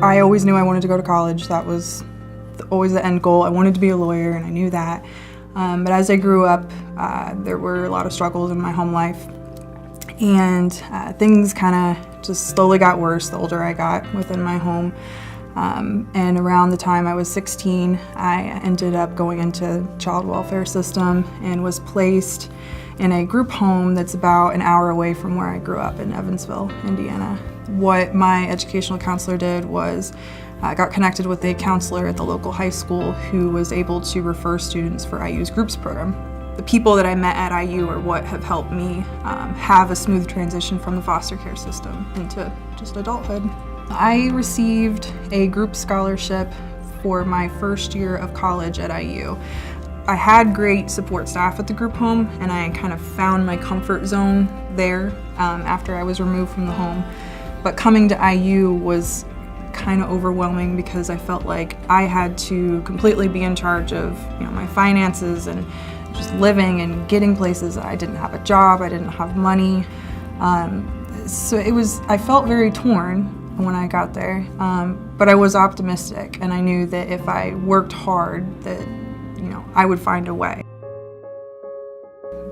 I always knew I wanted to go to college. That was always the end goal. I wanted to be a lawyer, and I knew that. But as I grew up, there were a lot of struggles in my home life, and things kind of just slowly got worse the older I got within my home. And around the time I was 16, I ended up going into child welfare system and was placed in a group home that's about an hour away from where I grew up in Evansville, Indiana. What my educational counselor did was got connected with a counselor at the local high school who was able to refer students for IU's groups program. The people that I met at IU are what have helped me have a smooth transition from the foster care system into just adulthood. I received a group scholarship for my first year of college at IU. I had great support staff at the group home, and I kind of found my comfort zone there after I was removed from the home. But coming to IU was kind of overwhelming because I felt like I had to completely be in charge of my finances and just living and getting places. I didn't have a job, I didn't have money. So I felt very torn when I got there, but I was optimistic, and I knew that if I worked hard that I would find a way.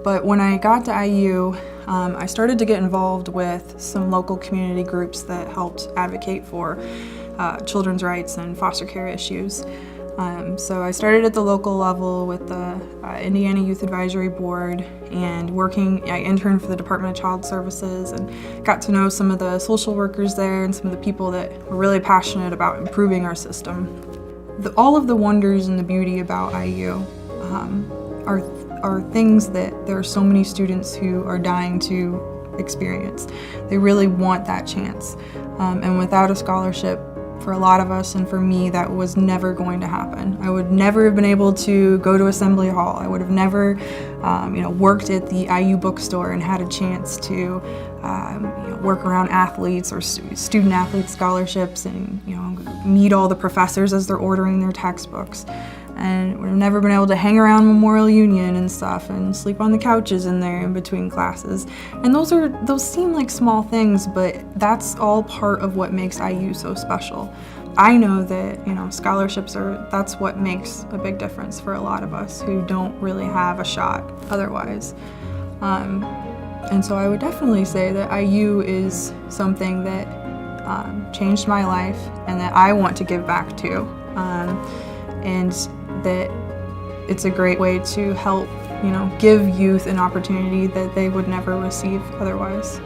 But when I got to IU, I started to get involved with some local community groups that helped advocate for children's rights and foster care issues. So I started at the local level with the Indiana Youth Advisory Board and I interned for the Department of Child Services and got to know some of the social workers there and some of the people that were really passionate about improving our system. All of the wonders and the beauty about IU are things that there are so many students who are dying to experience. They really want that chance. And without a scholarship, for a lot of us, and for me, that was never going to happen. I would never have been able to go to Assembly Hall. I would have never worked at the IU bookstore and had a chance to work around athletes or student athlete scholarships and meet all the professors as they're ordering their textbooks. And we've never been able to hang around Memorial Union and stuff and sleep on the couches in there in between classes. And those seem like small things, but that's all part of what makes IU so special. I know that scholarships that's what makes a big difference for a lot of us who don't really have a shot otherwise. And so I would definitely say that IU is something that changed my life and that I want to give back to. And that it's a great way to help, give youth an opportunity that they would never receive otherwise.